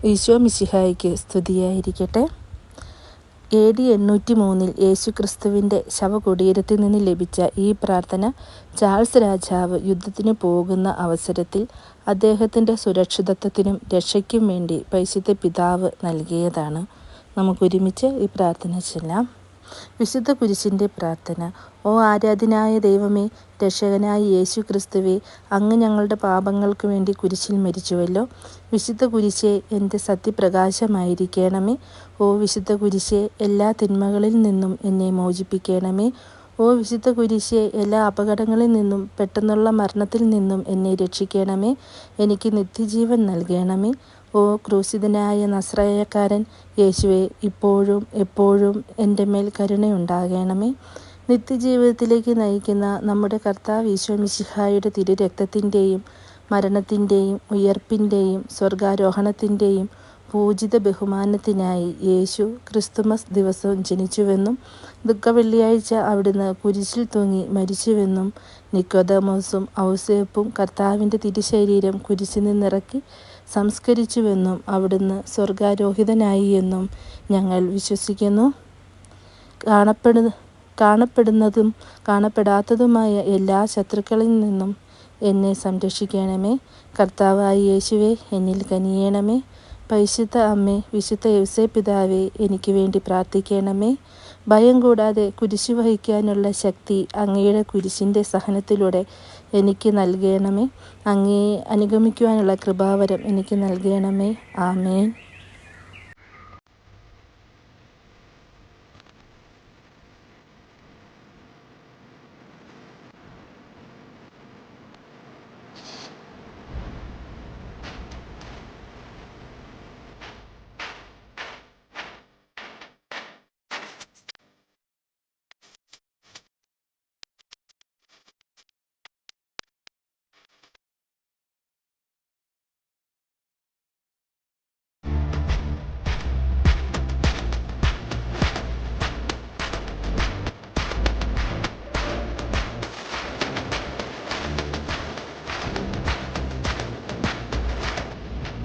ഈശോ മിശിഹായ്ക്ക് സ്തുതിയായിരിക്കട്ടെ. AD 803 യേശുക്രിസ്തുവിൻ്റെ ശവകുടീരത്തിൽ നിന്ന് ലഭിച്ച ഈ പ്രാർത്ഥന ചാൾസ് രാജാവ് യുദ്ധത്തിന് പോകുന്ന അവസരത്തിൽ അദ്ദേഹത്തിൻ്റെ സുരക്ഷിതത്വത്തിനും രക്ഷയ്ക്കും വേണ്ടി പരിശുദ്ധ പിതാവ് നൽകിയതാണ്. നമുക്കൊരുമിച്ച് ഈ പ്രാർത്ഥന ചൊല്ലാം. വിശുദ്ധ കുരിശിൻ്റെ പ്രാർത്ഥന. ഓ ആരാധ്യനായ ദൈവമേ, രക്ഷകനായ യേശു ക്രിസ്തുവേ, അങ്ങ് ഞങ്ങളുടെ പാപങ്ങൾക്ക് വേണ്ടി കുരിശിൽ മരിച്ചുവല്ലോ. വിശുദ്ധ കുരിശേ, എൻ്റെ സത്യപ്രകാശമായിരിക്കണമേ. ഓ വിശുദ്ധ കുരിശേ, എല്ലാ തിന്മകളിൽ നിന്നും എന്നെ മോചിപ്പിക്കണമേ. ഓ വിശുദ്ധ കുരിശേ, എല്ലാ അപകടങ്ങളിൽ നിന്നും പെട്ടെന്നുള്ള മരണത്തിൽ നിന്നും എന്നെ രക്ഷിക്കണമേ. എനിക്ക് നിത്യജീവൻ നൽകണമേ. ഓ ക്രൂശിതനായ നസ്രായക്കാരൻ യേശുവേ, ഇപ്പോഴും എപ്പോഴും എൻ്റെ മേൽ കരുണയുണ്ടാകണമേ. നിത്യജീവിതത്തിലേക്ക് നയിക്കുന്ന നമ്മുടെ കർത്താവ് ഈശോ മിശിഹായുടെ തിരുരക്തത്തിൻ്റെയും മരണത്തിൻ്റെയും ഉയർപ്പിൻ്റെയും സ്വർഗാരോഹണത്തിൻ്റെയും പൂജിത ബഹുമാനത്തിനായി യേശു ക്രിസ്തുമസ് ദിവസം ജനിച്ചുവെന്നും ദുഃഖവെള്ളിയാഴ്ച അവിടുന്ന് കുരിശിൽ തൂങ്ങി മരിച്ചുവെന്നും നിക്കോദമോസും ഔസേപ്പും കർത്താവിൻ്റെ തിരുശരീരം കുരിശിൽ നിന്നിറക്കി സംസ്കരിച്ചുവെന്നും അവിടുന്ന് സ്വർഗാരോഹിതനായി എന്നും ഞങ്ങൾ വിശ്വസിക്കുന്നു. കാണപ്പെടുന്നതും കാണപ്പെടാത്തതുമായ എല്ലാ ശത്രുക്കളിൽ നിന്നും എന്നെ സംരക്ഷിക്കണമേ. കർത്താവായ യേശുവേ, എന്നിൽ കനിയണമേ. പരിശുദ്ധ അമ്മേ, വിശുദ്ധ യൗസേപ്പിതാവേ, എനിക്ക് വേണ്ടി പ്രാർത്ഥിക്കണമേ. ഭയം കൂടാതെ കുരിശു വഹിക്കാനുള്ള ശക്തി അങ്ങയുടെ കുരിശിൻ്റെ സഹനത്തിലൂടെ എനിക്ക് നൽകണമേ. അങ്ങയെ അനുഗമിക്കുവാനുള്ള കൃപാവരം എനിക്ക് നൽകണമേ. ആമേൻ.